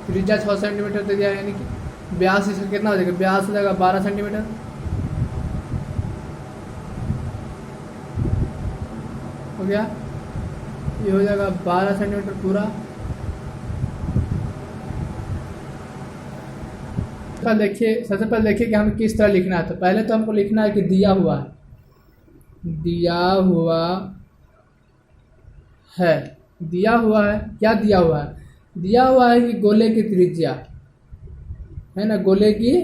त्रिज्या 6 सेंटीमीटर दे दिया, यानी कि व्यास इसका कितना हो जाएगा, व्यास हो जाएगा 12 सेंटीमीटर। हो गया, ये हो जाएगा 12 सेंटीमीटर पूरा। देखिए, सबसे पहले देखिए कि हमें किस तरह लिखना है। तो पहले तो हमको लिखना है कि दिया हुआ है, दिया हुआ है, दिया हुआ है, क्या दिया हुआ है, दिया हुआ है कि गोले की त्रिज्या है ना, गोले की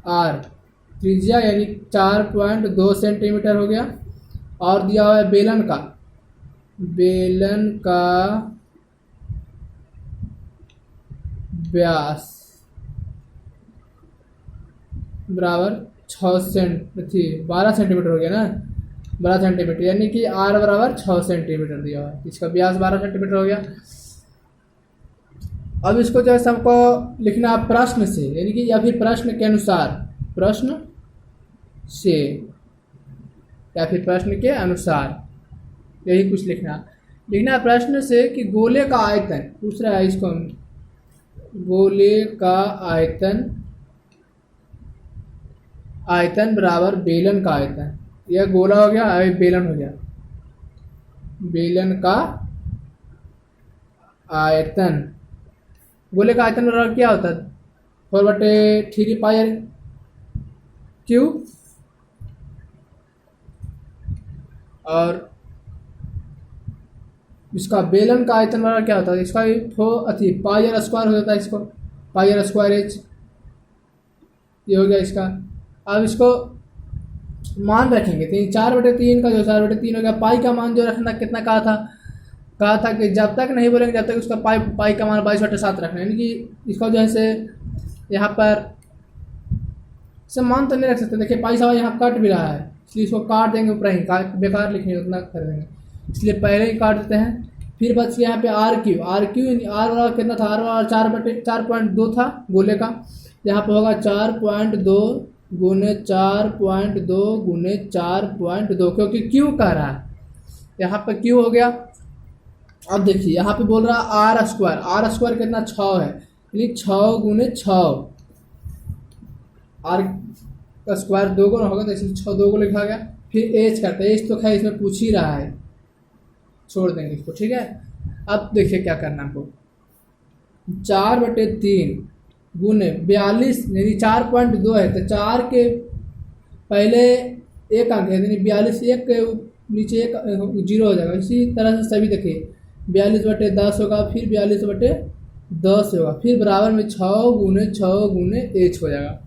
आर त्रिज्या यानी 4.2 सेंटीमीटर हो गया। और दिया हुआ है बेलन का, बेलन का व्यास बराबर 12 सेंटीमीटर हो गया ना, 12 सेंटीमीटर, यानी कि आर बराबर 6 सेंटीमीटर दिया हुआ है, इसका व्यास 12 सेंटीमीटर हो गया। अब इसको जो है हमको लिखना है प्रश्न से, यानी कि या फिर प्रश्न के अनुसार, प्रश्न से या फिर प्रश्न के अनुसार, यही कुछ लिखना है प्रश्न से कि गोले का आयतन पूछ रहा है इसको, गोले का आयतन, आयतन बराबर बेलन का आयतन, यह गोला हो गया, बेलन हो गया, बेलन का आयतन, गोले का आयतन बराबर क्या होता है, 4/3 पाई आर क्यूब, और इसका बेलन का आयतन बराबर क्या होता है, इसका पाई आर स्क्वायर हो जाता है, इसको पाई आर स्क्वायर एच, ये हो गया इसका। अब इसको मान रखेंगे 4/3 का, जो 4/3 हो गया, पाई का मान जो रखना कितना कहा था कि जब तक नहीं बोलेंगे जब तक उसका पाई का मान 22/7 रखना, यानी कि इसका जो है से यहाँ पर से मान तो नहीं रख सकते। देखिए पाई सवा यहाँ कट भी रहा है, इसलिए इसको काट देंगे, ऊपर ही बेकार लिखने उतना कर देंगे, इसलिए पहले ही काट देते हैं। फिर बच गया यहाँ पे आर क्यू, आर वाला कितना था, आर वाला 4/2 था गोले का, यहाँ पे होगा 4.2 गुने 4.2 गुने 4.2, क्योंकि क्यू कह रहा है, यहाँ पे क्यू हो गया। अब देखिए यहाँ पे बोल रहा है आर स्क्वायर कितना 6 है, यानी 6 गुने 6, आर का स्क्वायर 2 गुना होगा तो इसलिए 6 2 को लिखा गया। फिर एच करते हैं, एच तो खैर इसमें पूछ ही रहा है, छोड़ देंगे इसको, ठीक है। अब देखिए क्या करना आपको, 4/3 गुने 42, यानी 4.2 है तो 4 के पहले एक अंक है, यानी 42 एक के नीचे एक 0 हो जाएगा। इसी तरह से सभी देखिए 42/10 होगा, फिर 42/10 होगा, फिर बराबर में 6 गुने एच हो जाएगा।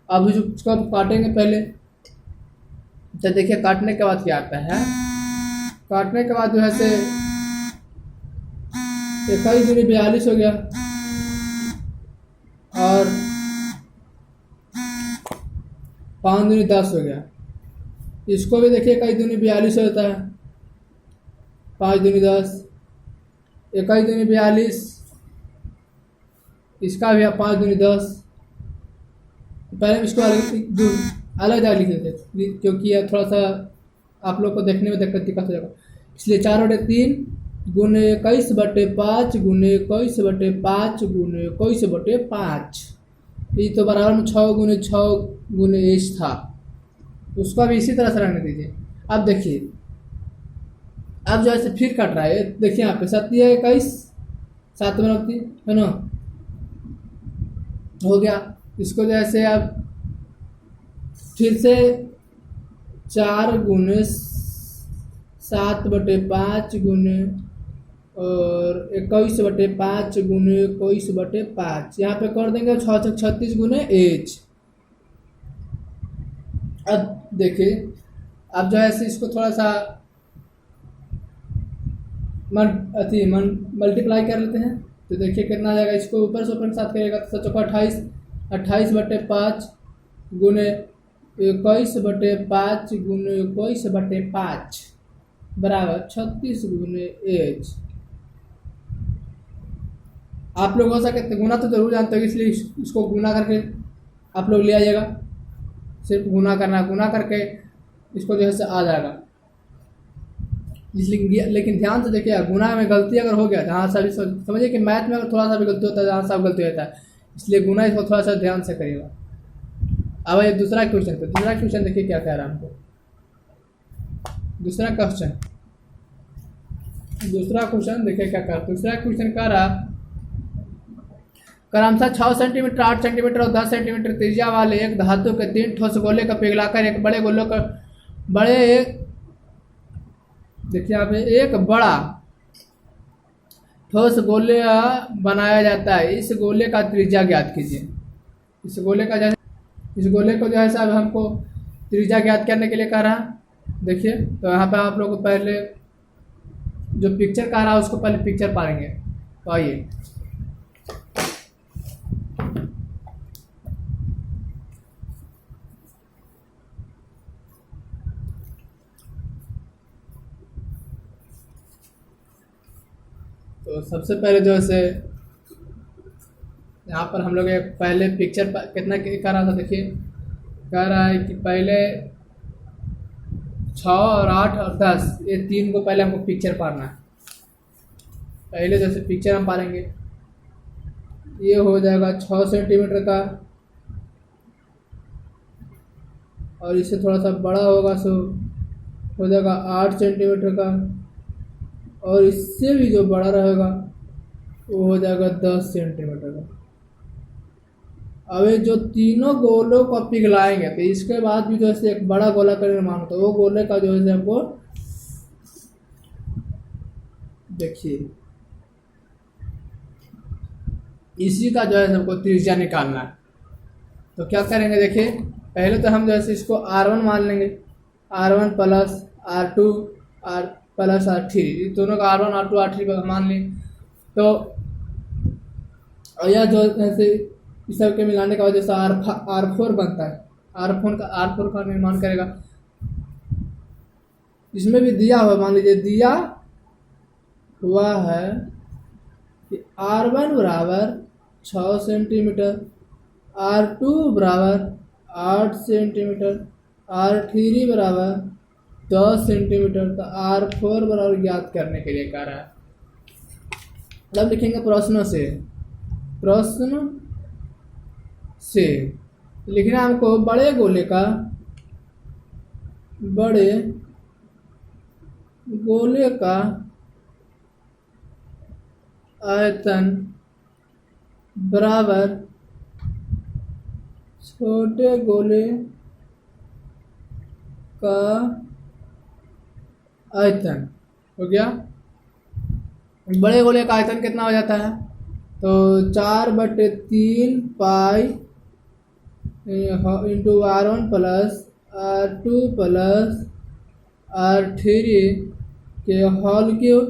अब इसको काटेंगे पहले, तो देखिए काटने के बाद क्या आता है, काटने के बाद जो है से 21 गुने 42 हो गया, और 5 दूनी 10 हो गया। इसको भी देखिए 21 दूनी 42 होता है, 5 दूनी 10, 21 दूनी 42, इसका भी 5 दूनी 10। पहले इसको अलग लिख देते क्योंकि यह थोड़ा सा आप लोग को देखने में दिक्कत हो जाएगा, इसलिए 4/3 गुने 21/5 गुने 21/5 गुने 21/5, ये तो बराबर में 6 गुने एच था, उसका भी इसी तरह से रखने दीजिए। अब देखिए अब जो है फिर कट रहा है, देखिए यहाँ पे 7 है 21, 7 बनती है ना, हो गया। इसको जैसे अब फिर से 4 गुने 7/5 गुने और 21/5 गुने 21/5, यहाँ पे कर देंगे 36 गुने एच। अब देखिए अब जो है इसको थोड़ा सा मल्टीप्लाई कर लेते हैं, तो देखिए कितना आ जाएगा, इसको ऊपर से ऊपर के साथ करेगा तो 7 28/5 गुने 21/5 गुने 21/5 बराबर 36 गुने एच। आप लोग हो सके तो गुना तो जरूर जानते हो, इसलिए इसको गुना करके आप लोग ले आइएगा, सिर्फ गुना करना, गुना करके इसको जो है से आ जाएगा। इसलिए लेकिन ध्यान से देखिए, गुना में गलती अगर हो गया जहाँ सा भी समझिए कि मैथ में अगर थोड़ा सा भी गलती होता है जहाँ सा गलती होता है, इसलिए गुना इसको थोड़ा सा ध्यान से करिएगा। अब ये दूसरा क्वेश्चन, तो दूसरा क्वेश्चन देखिए क्या कह रहा है हमको। दूसरा क्वेश्चन देखिए क्या कर, दूसरा क्वेश्चन कह रहा क्रमशः 6 सेंटीमीटर, 8 सेंटीमीटर और 10 सेंटीमीटर त्रिज्या वाले एक धातु के 3 ठोस गोले का पिघलाकर एक देखिए यहाँ पे एक बड़ा ठोस गोले बनाया जाता है। इस गोले का त्रिज्या ज्ञात कीजिए। इस गोले को जो है साहब हमको त्रिज्या ज्ञात करने के लिए कह रहा है। देखिए तो यहाँ पे आप लोग को पहले जो पिक्चर कह रहा है उसको पहले पिक्चर पाएंगे। तो आइए, तो सबसे पहले जो है यहाँ पर हम लोग एक पहले पिक्चर कितना कर रहा था। देखिए कह रहा है कि पहले 6 और 8 और 10 ये 3 को पहले हमको पिक्चर पाना है। पहले जैसे पिक्चर हम पालेंगे, ये हो जाएगा 6 सेंटीमीटर का, और इससे थोड़ा सा बड़ा होगा सो हो जाएगा 8 सेंटीमीटर का, और इससे भी जो बड़ा रहेगा वो हो जाएगा 10 सेंटीमीटर का। अब ये जो तीनों गोलों को पिघलाएंगे तो इसके बाद भी जो है एक बड़ा गोला का निर्माण होता है। वो गोले का जो है हमको देखिए इसी का जो है हमको त्रिज्या निकालना है। तो क्या करेंगे, देखिए पहले तो हम जो है इसको R1 मान लेंगे, R1 plus R2 plus R3, ये दोनों का R1 R2 R3 मान लें। तो यह जो ऐसे इस सब के मिलाने का वजह से R4 बनता है। R4 का निर्माण करेगा। इसमें भी दिया हुआ, मान लीजिए दिया हुआ है कि R1 बराबर 6 सेंटीमीटर, R2 बराबर 8 सेंटीमीटर, R3 बराबर 10 सेंटीमीटर। तो R4 बराबर ज्ञात करने के लिए कह रहा है। मतलब लिखेंगे प्रश्न से लिखना हमको बड़े गोले का आयतन बराबर छोटे गोले का आयतन हो गया। बड़े गोले का आयतन कितना हो जाता है, तो 4/3 pi into R1 plus R2 plus R3 के होल क्यूब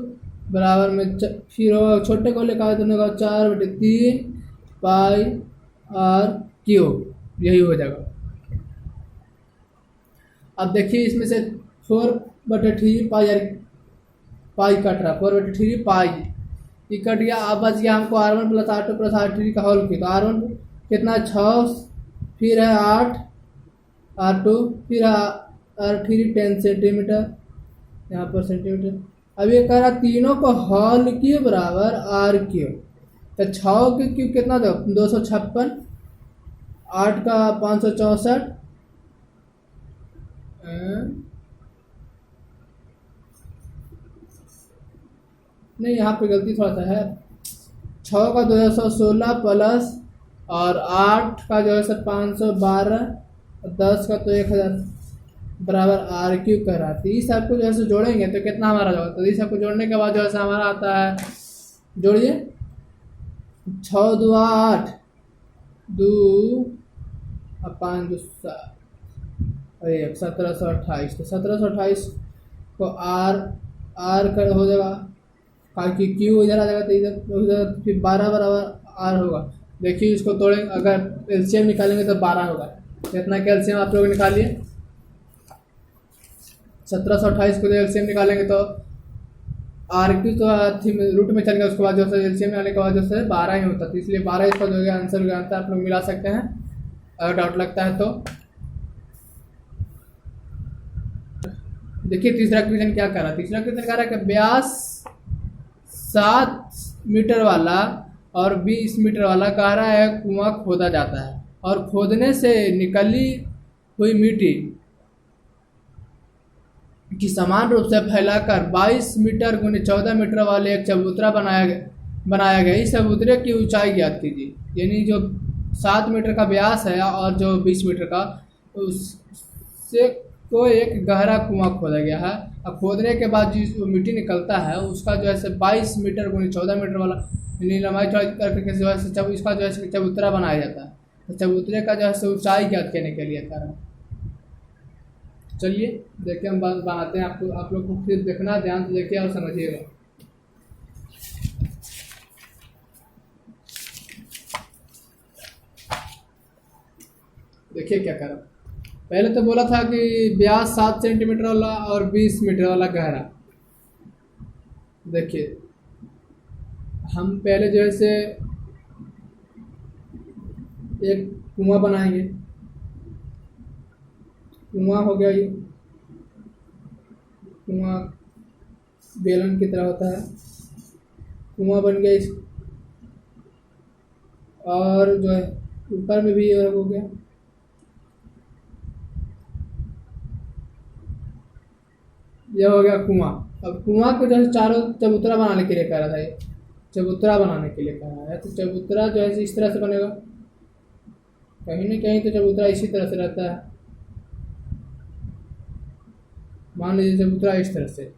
बराबर में फिर छोटे गोले का आयतन होगा 4/3 पाई R क्यूब, यही हो जाएगा। अब देखिए इसमें से 4/3 पाई कट रहा, 4/3 पाई ये कट गया। अब बच गया हमको R1 plus R2 plus R3 का होल की। तो R1 कितना 6, फिर है 8, R2 फिर R3 10 सेंटीमीटर, यहाँ पर सेंटीमीटर। अब ये कह रहा तीनों को होल क्यूब बराबर R क्यूब। तो 6 के क्यूब कितना दो 256, 8 का 564, नहीं यहाँ पे गलती थोड़ा सा है। 6 का 216 प्लस और 8 का जो है सर 512 और 10 का तो 1000 बराबर R क्यूब कर रहा है। इस सब को जो है जोड़ेंगे तो कितना हमारा होगा, तो इस सब को जोड़ने के बाद जो है हमारा आता है, जोड़िए 6 2 8 2 और 5 2 7 अरे 1728। तो 1728 को R कर हो जाएगा, बाकी क्यू इधर आ जाएगा तो इधर फिर 12 बराबर R होगा। देखिए इसको तोड़ेंगे, अगर एलसीएम निकालेंगे तो 12 होगा। कितना का एलसीएम आप लोग निकालिए, 1728 को एलसीएम निकालेंगे तो R की तो रूट में चल गया, उसके बाद जो है एलसीएम निकालने के बाद जो है 12 ही होता है। तो इसलिए 12 इसका जो है आंसर जानता है, आप लोग मिला सकते हैं अगर डाउट लगता है तो। देखिए तीसरा क्वेश्चन क्या कर रहा है। तीसरा क्वेश्चन कह रहा है कि व्यास 7 मीटर वाला और 20 मीटर वाला कह रहा है कुआं खोदा जाता है और खोदने से निकली हुई मिट्टी कि समान रूप से फैलाकर 22 मीटर गुने 14 मीटर वाले एक चबूतरा बनाया गया। इस चबूतरे की ऊंचाई ज्ञात कीजिए। यानी जो 7 मीटर का व्यास है और जो 20 मीटर का, उससे को एक गहरा कुआं खोदा गया है और खोदने के बाद जो मिट्टी निकलता है उसका जो है 22 मीटर गुने 14 मीटर वाला यानी लंबाई चौड़ाई करके जो है इसका जो है चबूतरा बनाया जाता है। तो चबूतरे का जो है ऊंचाई ज्ञात करने के लिए कह रहा है। चलिए देखिए हम बात बनाते हैं। आपको आप लोग को फिर देखना, ध्यान से देखिए और समझिएगा। देखिए क्या कर रहा। पहले तो बोला था कि व्यास 7 सेंटीमीटर वाला और 20 मीटर वाला गहरा। देखिए हम पहले जो है से एक कुआं बनाएंगे। कुआं हो गया, ये कुआं बेलन की तरह होता है। कुआं बन गया इस, और जो है ऊपर में भी और हो गया। यह हो गया कुआं। अब कुआं को जो है चारों चबूतरा बनाने के लिए कह रहा था, ये चबूतरा बनाने के लिए कह रहा है। तो चबूतरा जो है इस तरह से बनेगा, कहीं न कहीं तो चबूतरा इसी तरह से रहता है। मान लीजिए चबूतरा इस तरह से,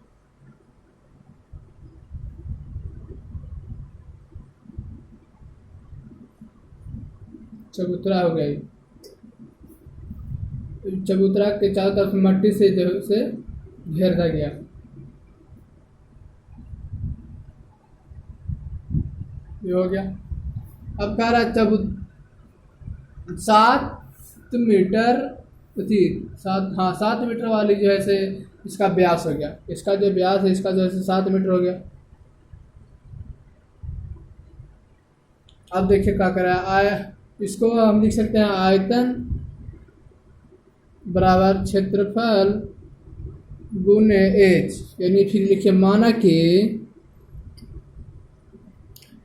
चबूतरा हो गया। चबूतरा के चारों तरफ मट्टी से जो से घेर दिया गया। ये हो गया। अब कह रहा है 7 मीटर 7 मीटर वाली जो है से इसका व्यास हो गया। इसका जो व्यास है इसका जो है 7 मीटर हो गया। अब देखिए क्या कर रहा है। इसको हम लिख सकते हैं आयतन बराबर क्षेत्रफल गुने एच। यानी फिर लिखिए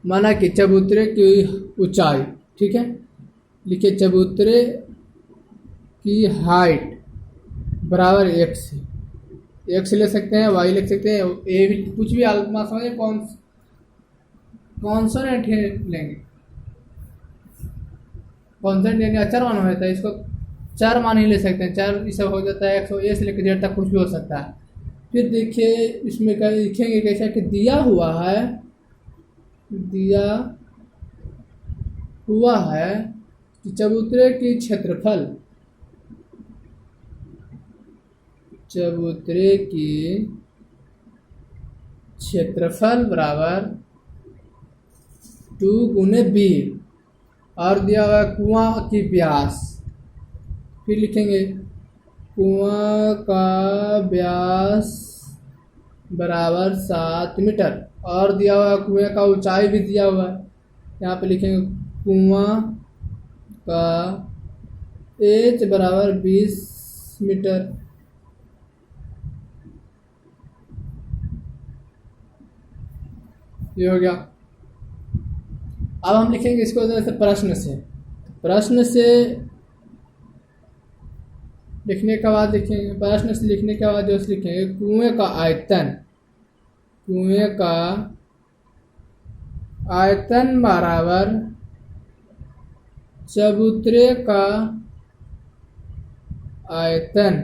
माना कि चबूतरे की ऊंचाई, ठीक है, लिखिए चबूतरे की हाइट बराबर एक्स। एक्स ले सकते हैं, वाई लिख सकते हैं, ए भी, कुछ भी आलमा समझे कॉन्सोनेंट लेंगे। कॉन्सोनेंट यानी अचर मान होता है, इसको चार मान ही ले सकते हैं। चार ये सब हो जाता है, 100 से लेकर 1 तक कुछ भी हो सकता है। फिर देखिए इसमें क्या लिखेंगे, कैसा कि दिया हुआ है कि चबूतरे की क्षेत्रफल बराबर 2 गुने बी, और दिया हुआ कुआं की व्यास। फिर लिखेंगे कुआं का व्यास बराबर 7 मीटर, और दिया हुआ कुएं का ऊंचाई भी दिया हुआ है। यहाँ पे लिखेंगे कुआं का एच बराबर 20 मीटर। ये हो गया। अब हम लिखेंगे इसको जैसे प्रश्न से लिखने के बाद लिखेंगे, प्रश्न से लिखने के बाद जो लिखेंगे कुएं का आयतन बराबर चबूतरे का आयतन।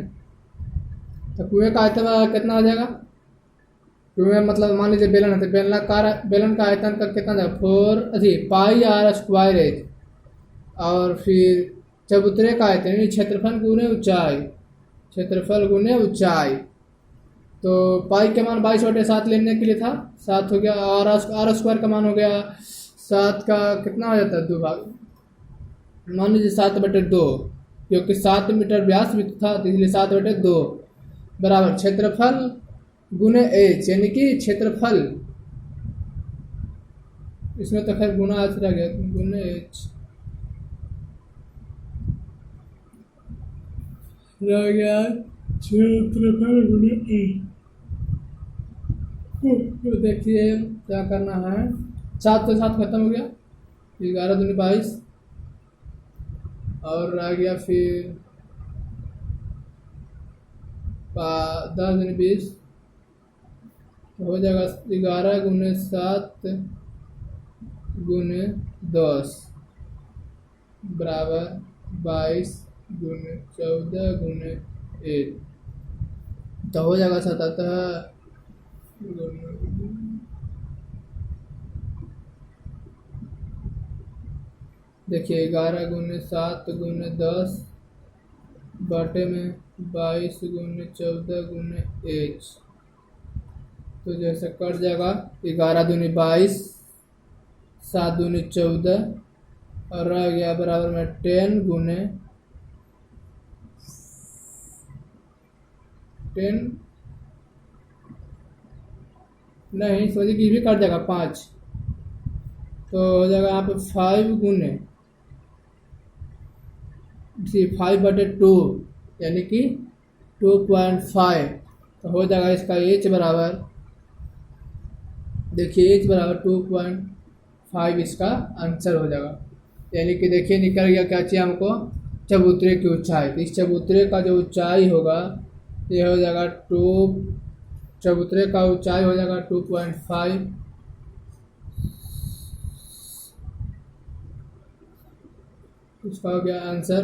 तो कुएं का आयतन कितना हो जाएगा? कुएं मतलब मान लीजिए बेलन है, तो बेलन का आयतन का कितना जाएगा? 4 पाई आर स्क्वायर एच। और फिर चबूतरे का आयतन यानी क्षेत्रफल गुने ऊंचाई। तो पाई का मान 22/7 लेने के लिए था, 7 हो गया। और आर स्क्वायर का मान हो गया 7 का कितना हो जाता है? 2 भाग, मान लीजिए 7/2, क्योंकि 7 मीटर व्यास भी था तो इसलिए 7/2 बराबर क्षेत्रफल गुने एच, यानी कि क्षेत्रफल, इसमें तो खैर गुना रह गया, गुने एच रह गया क्षेत्रफल गुने ए। तो देखिए क्या करना है, 7 के साथ खत्म हो गया, 11 दूनी 22 और रह गया फिर 10 दूनी 20, तो हो जाएगा 11 गुने 7 गुने 10 बराबर 22 गुने 14 गुने 1, तो हो जाएगा 77 देखिए 11 गुने 7 गुने 10 बटे में 22 गुने 14 गुने 1, तो जैसे कट जाएगा 11 दूनी 22, 7 दूनी 14 और रह गया बराबर में 10 गुने 10 नहीं सोचिए कि भी कट जाएगा 5, तो हो जाएगा यहाँ पे 5 गुने 5 बटे 2 यानी कि 2.5, तो हो जाएगा इसका एच बराबर, देखिए एच बराबर 2.5 इसका आंसर हो जाएगा। यानी कि देखिए निकल गया क्या चाहिए हमको, चबूतरे की ऊंचाई। तो इस चबूतरे का जो ऊंचाई होगा ये हो जाएगा चबूतरे का ऊंचाई हो जाएगा 2.5, इसका हो गया आंसर,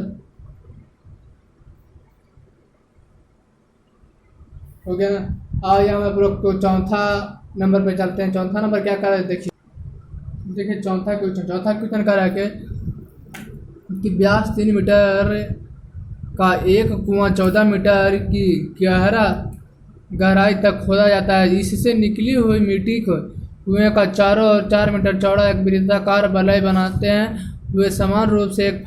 हो गया ना। आइए हम आप लोग को चौथा नंबर पे चलते हैं। चौथा नंबर क्या कर रहा है, देखिए चौथा क्वेश्चन कर रहा है कि व्यास 3 मीटर का एक कुआं 14 मीटर की गहराई तक खोदा जाता है। इससे निकली हुई मिट्टी को कुएं का चारों ओर 4 मीटर चौड़ा एक वृत्ताकार वलय बनाते हैं। वे समान रूप से एक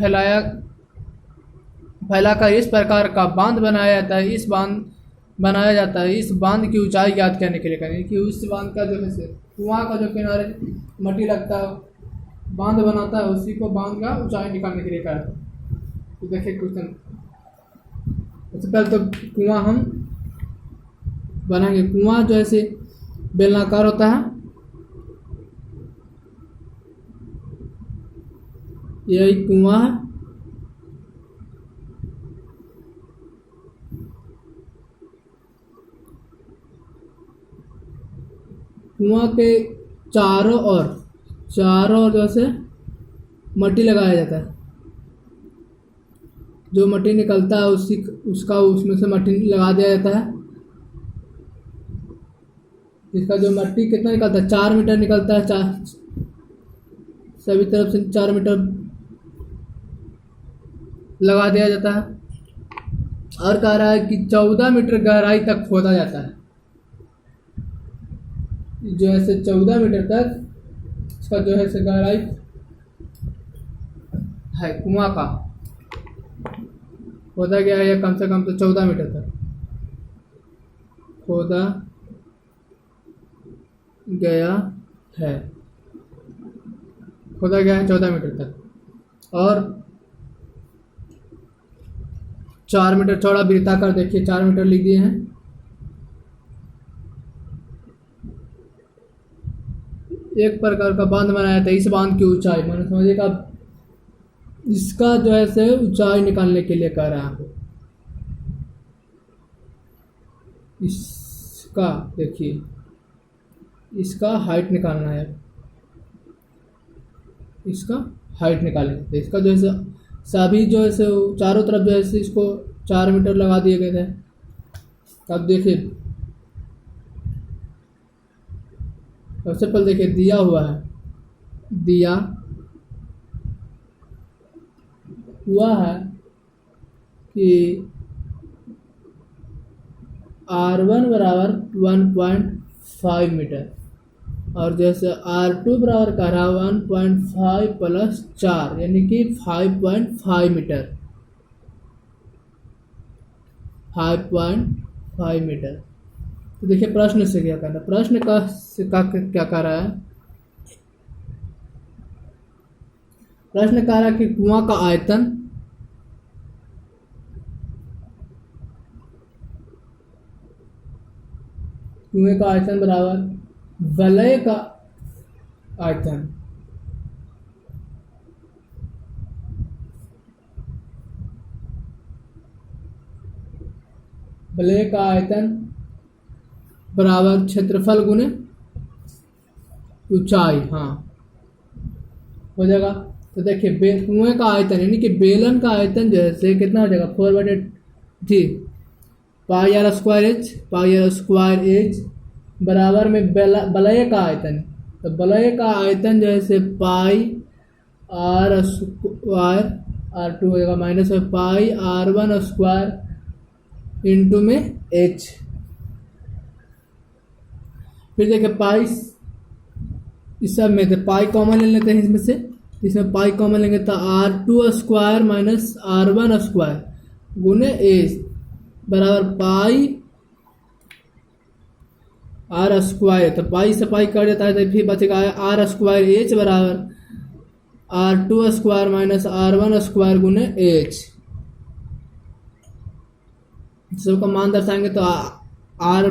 फैलाकर इस प्रकार का बांध बनाया जाता है। इस बांध की ऊंचाई ज्ञात करने के लिए करें कि उस बांध का जो है कुआं का जो किनारे मट्टी लगता है बांध बनाता है, उसी को बांध का ऊंचाई निकालने के लिए करते हैं। तो देखिए क्वेश्चन, सबसे पहले तो कुआं हम बनाएंगे। कुआं जो ऐसे बेलनाकार होता है, यही कुआं है। कुआं के चारों ओर जैसे मट्टी लगाया जाता है। जो मट्टी निकलता है उसमें से मट्टी लगा दिया जाता है। इसका जो मट्टी कितना निकलता है, 4 मीटर निकलता है, सभी तरफ से 4 मीटर लगा दिया जाता है। और कह रहा है कि 14 मीटर गहराई तक खोदा जाता है। जो है 14 मीटर तक इसका जो है गहराई है कुआं का, खोदा गया है कम से कम तो 14 मीटर तक खोदा गया है 14 मीटर तक, और 4 मीटर चौड़ा वृत्ताकार, देखिए 4 मीटर लिख दिए हैं। एक प्रकार का बांध बनाया था। इस बांध की ऊंचाई मैंने समझिएगा, इसका जो है से ऊंचाई निकालने के लिए कह रहा हूँ। इसका देखिए, इसका हाइट निकालना है, इसका हाइट निकालेंगे। तो इसका जो है सभी जो है चारों तरफ जो है इसको 4 मीटर लगा दिए गए थे। अब देखिए सबसे पहले देखिए दिया हुआ है कि R1 बराबर 1.5 मीटर और जैसे R2 बराबर का रहा 1.5 प्लस 4 यानी कि 5.5 मीटर, 5.5 मीटर। तो देखिए प्रश्न से क्या करना, प्रश्न का क्या कर रहा है, प्रश्न कह रहा है कि कुआं का आयतन कुएं का आयतन बराबर वलय का आयतन वलय का आयतन बराबर क्षेत्रफल गुने ऊंचाई। हाँ, हो जाएगा। तो देखिए कुएं का आयतन यानी कि बेलन का आयतन जो है कितना हो जाएगा 4/3 पाई आर स्क्वायर एच बराबर में वलय का आयतन। तो वलय का आयतन जो है पाई आर स्क्वायर R2 हो जाएगा माइनस में पाई R1 स्क्वायर इंटू में एच। फिर देखिए पाई इस सब में तो पाई कॉमन ले लेते हैं इसमें से, इसमें पाई कॉमन लेंगे तो R2 square minus R1 square गुने एच बराबर पाई आर स्क्वायर। तो पाई से पाई कट जाता है तो फिर बचेगा आर स्क्वायर एच बराबर R2 square minus R1 square गुने एच। सबका मान दर्शाएंगे तो आर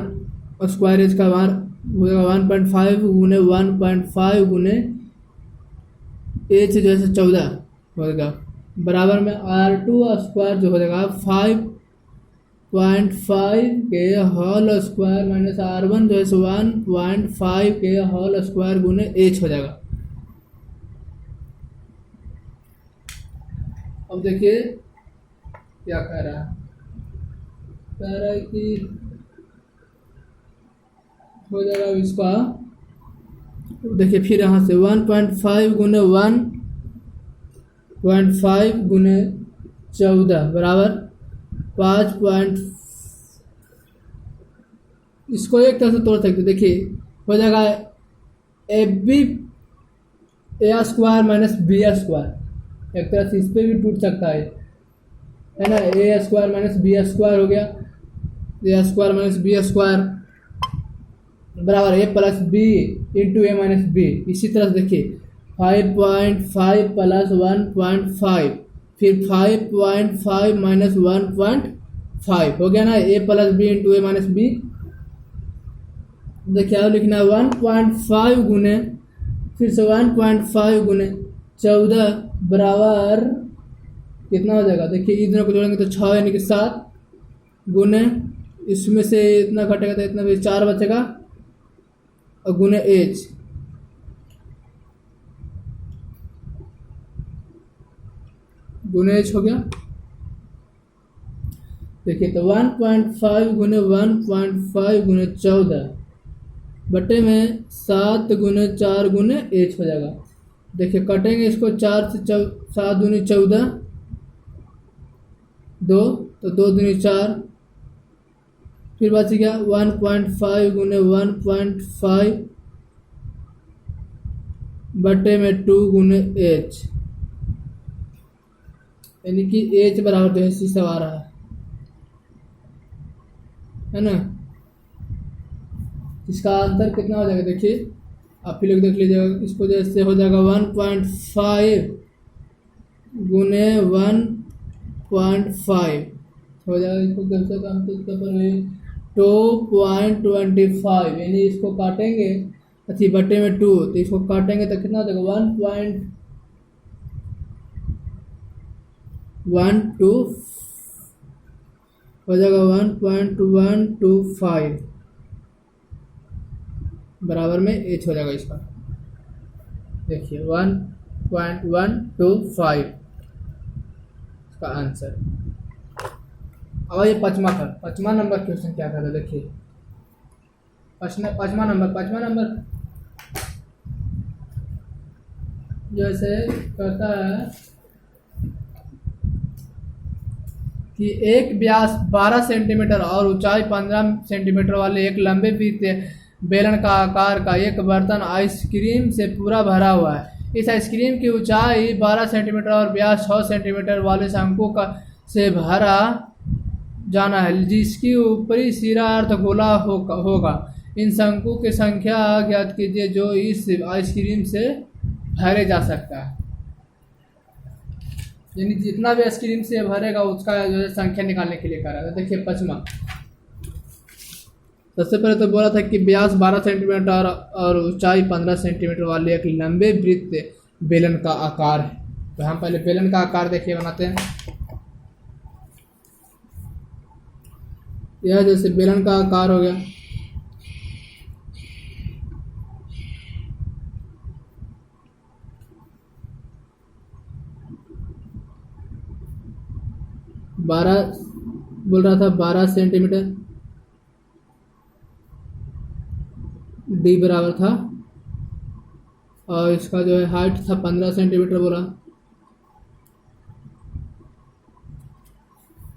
स्क्वायर एच का मान हो जाएगा 1.5 गुने 1.5 गुने एच जो है 14 हो जाएगा बराबर में R2 स्क्वायर जो हो जाएगा 5.5 के होल स्क्वायर माइनस R1 जो है 1.5 के होल स्क्वायर गुने एच हो जाएगा। अब देखिए क्या कह रहा है कि हो जाएगा इसका। देखिए फिर यहाँ से 1.5 गुने 1.5 गुने 14 बराबर 5. इसको एक तरह से तोड़ सकते, देखिए हो जाएगा AB A square minus B square. एक तरह से इस पर भी टूट सकता है ना, A square minus B square हो गया, A square minus B square बराबर A plus B into A minus B। इसी तरह से देखिए 5.5 प्लस 1.5 फिर 5.5 माइनस 1.5 हो गया ना, A plus B into A minus B। देखिए अब लिखना है 1.5 गुने फिर से 1.5 गुने 14 बराबर कितना हो जाएगा। देखिए इधर को जोड़ेंगे तो 6 यानी कि 7 गुने इसमें से इतना घटेगा तो इतना भी 4 बचेगा और गुने एच हो गया। देखिए तो 1.5 गुने 1.5 गुने 14 बटे में 7 गुने 4 गुने एच हो जाएगा। देखिए कटेंगे इसको 4 से 7 दूनी 14 2 तो 2 दूनी 4 फिर बच गया 1.5 गुने 1.5 बटे में 2 गुने एच यानी कि एच बराबर जो है सी सब आ रहा है ना। इसका आंसर कितना हो जाएगा देखिए आप ही लोग देख लीजिएगा। इसको जैसे हो जाएगा 1.5 गुने 1.5 हो जाएगा। इसको कैसे काम पर 2.25 यानी इसको काटेंगे अच्छी बटे में 2 तो इसको काटेंगे तो कितना हो जाएगा 1.12 हो जाएगा 1.125 बराबर में एच हो जाएगा इसका। देखिए 1.125 इसका आंसर। अब ये पाँचवा नंबर क्वेश्चन क्या कहता है देखिए। पाँचवा नंबर जैसे कहता है कि एक व्यास 12 सेंटीमीटर और ऊंचाई 15 सेंटीमीटर वाले एक लंबे फीते बेलन का आकार का एक बर्तन आइसक्रीम से पूरा भरा हुआ है। इस आइसक्रीम की ऊंचाई 12 सेंटीमीटर और व्यास 6 सेंटीमीटर वाले शंकु का से भरा जाना है, जिसकी ऊपरी सिरा अर्धगोला होगा। इन शंकु की संख्या ज्ञात कीजिए जो इस आइसक्रीम से भरे जा सकता है। यानी जितना भी आइसक्रीम से भरेगा उसका जो है संख्या निकालने के लिए कह रहा है। देखिए पाँचवा सबसे पहले तो बोला था कि व्यास 12 सेंटीमीटर और ऊंचाई 15 सेंटीमीटर वाले एक लंबे वृत्त बेलन का आकार है। तो हम पहले बेलन का आकार देखिए बनाते हैं। यह जैसे बेलन का आकार हो गया, बारह बोल रहा था 12 सेंटीमीटर, डी बराबर था, और इसका जो है हाइट था 15 सेंटीमीटर बोला।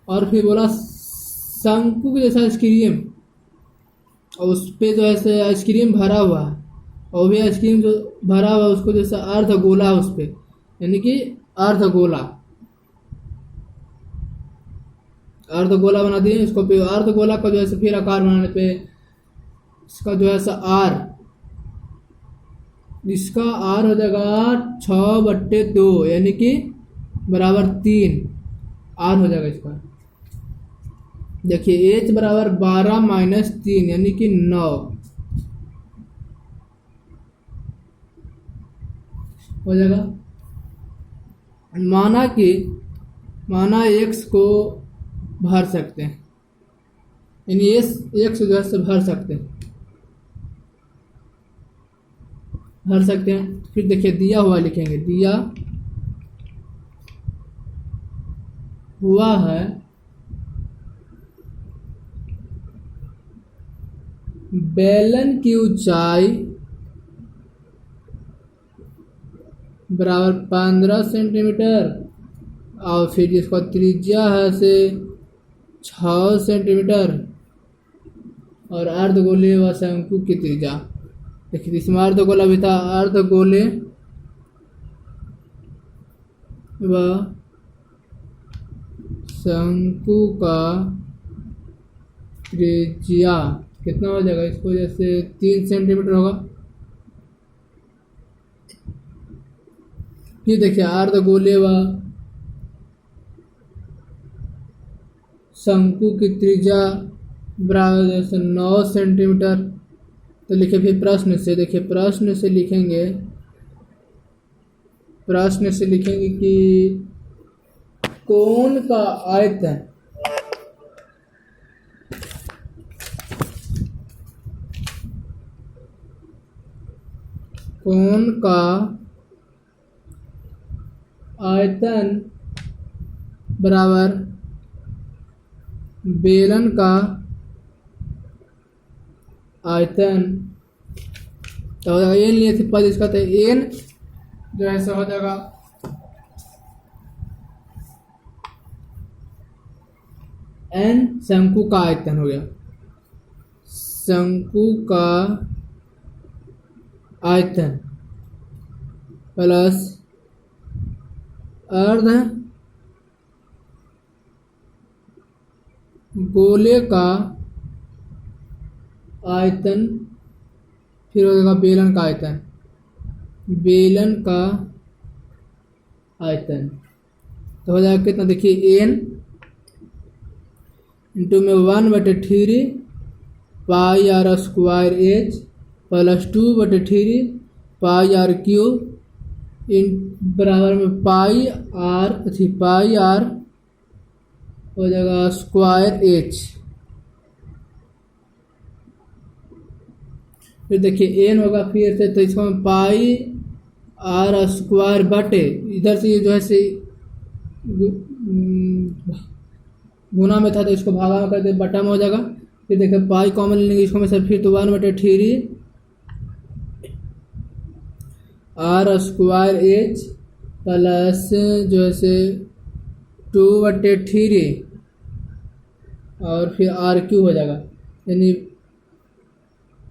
और फिर बोला शंकु के जैसा आइसक्रीम, और उस पे जो है आइसक्रीम भरा हुआ है, और भी आइसक्रीम जो भरा हुआ है उसको जैसा अर्ध गोला उस पे, यानी कि अर्ध गोला बना दिए। इसको फिर अर्ध गोला का जो है फिर आकार बनाने पे इसका जो है आर, इसका आर हो जाएगा 6/2 यानी कि बराबर 3 आर हो जाएगा इसका। देखिए एच बराबर 12 - 3 यानी कि 9 हो जाएगा। माना एक्स को भर सकते हैं, यानी एक्स जो है भर सकते हैं। फिर देखिए दिया हुआ लिखेंगे, दिया हुआ है बेलन की ऊंचाई बराबर 15 सेंटीमीटर, और फिर इसका त्रिज्या है से 6 सेंटीमीटर, और अर्धगोले व शंकु की त्रिज्या। देखिए इसमें अर्धगोला भी था, अर्धगोले व शंकु का त्रिज्या कितना हो जाएगा, इसको जैसे 3 सेंटीमीटर होगा। फिर देखिए अर्धगोले व शंकु की त्रिज्या बराबर जैसे 9 सेंटीमीटर। तो लिखे फिर प्रश्न से, देखिए प्रश्न से लिखेंगे कि कोण का आयतन बराबर बेलन का आयतन। तो एन लिए थे पद, इसका तो एन जो है हो जाएगा एन शंकु का आयतन हो गया, शंकु का आयतन प्लस अर्ध गोले का आयतन, फिर हो जाएगा बेलन का आयतन। तो हो जाएगा कितना, देखिए एन इंटू में 1/3 pi r square h plus 2/3 pi r cube इन बराबर में पाई आर हो जाएगा स्क्वायर एच। फिर देखिए एन होगा फिर से, तो इसको पाई आर स्क्वायर बटे, इधर से ये जो है से गुना में था तो इसको भागा में कर दे, बटा में हो जाएगा। फिर देखिए पाई कॉमन लेंगे इसको में से, फिर तो 1/3 आर स्क्वायर एच प्लस जो है से 2/3 और फिर आर क्यू हो जाएगा, यानी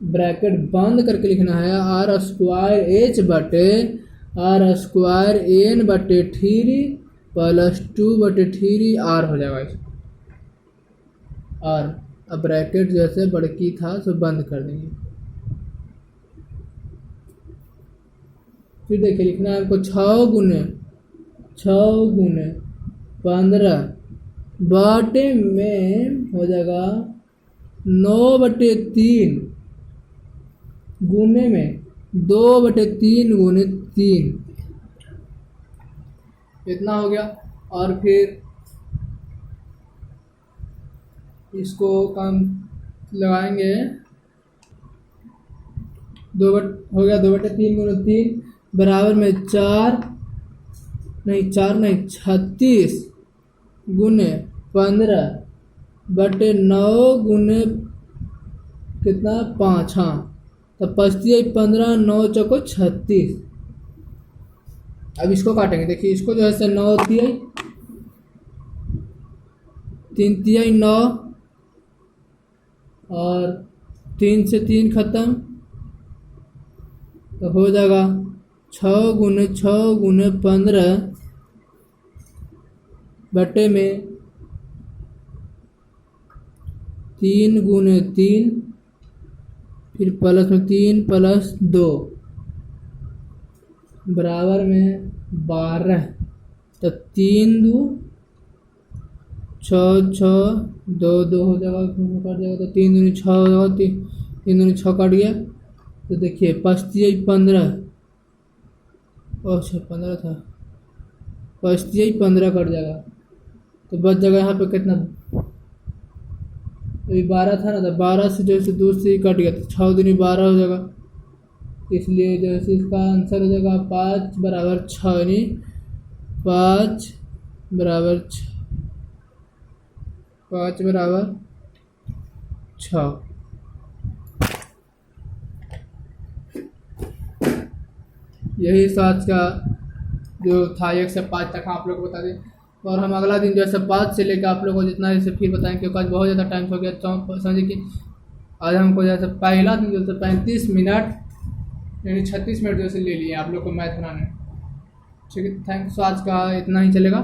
ब्रैकेट बंद करके लिखना है आर स्क्वायर एच बटे आर स्क्वायर एन बटे 3 प्लस 2/3 आर हो जाएगा इसको। और अब ब्रैकेट जैसे बड़की था तो बंद कर देंगे। फिर देखिए लिखना है हमको 6 गुने 15 बटे में हो जाएगा 9/3 गुने में 2/3 गुने 3, इतना हो गया। और फिर इसको काम लगाएंगे, हो गया 2/3 गुने 3 बराबर में 36 गुने 15/9 गुने कितना 5, हाँ तो 15 9 चौको 36। अब इसको काटेंगे, देखिए इसको जो है से 9 तिहाई 3 तिहाई 9 और 3 से 3 खत्म, तो हो जाएगा 6 गुने 6 गुने 15 बटे में 3 गुने 3, फिर प्लस में 3 प्लस 2 बराबर में 12। तो 3 2 6 6 2 2 हो जाएगा, कट जाएगा, तो 3 दूनी 6 हो जाएगा, 3 दूनी 6 कट गया। तो देखिए 5 15 और 6 15 था, 5 15 कट जाएगा, तो बच जाएगा यहाँ पे कितना, अभी 12 था ना, तो 12 से जो है 2 से कट गया, तो 6 दूनी 12 हो जाएगा। इसलिए जो है इसका आंसर हो जाएगा 5 बराबर 6, यानी 5 बराबर 6। यही आज का जो था 1 से 5 तक आप लोग को बता दें, और हम अगला दिन जो है 5 से लेकर आप लोग को जितना जैसे फिर बताएंगे, क्योंकि आज बहुत ज़्यादा टाइम हो गया। तो समझिए कि आज हमको जैसे पहला दिन जो है 35 मिनट यानी 36 मिनट जैसे ले लिए आप लोग को मैथ बनाने। ठीक है, थैंक्स। आज का इतना ही चलेगा।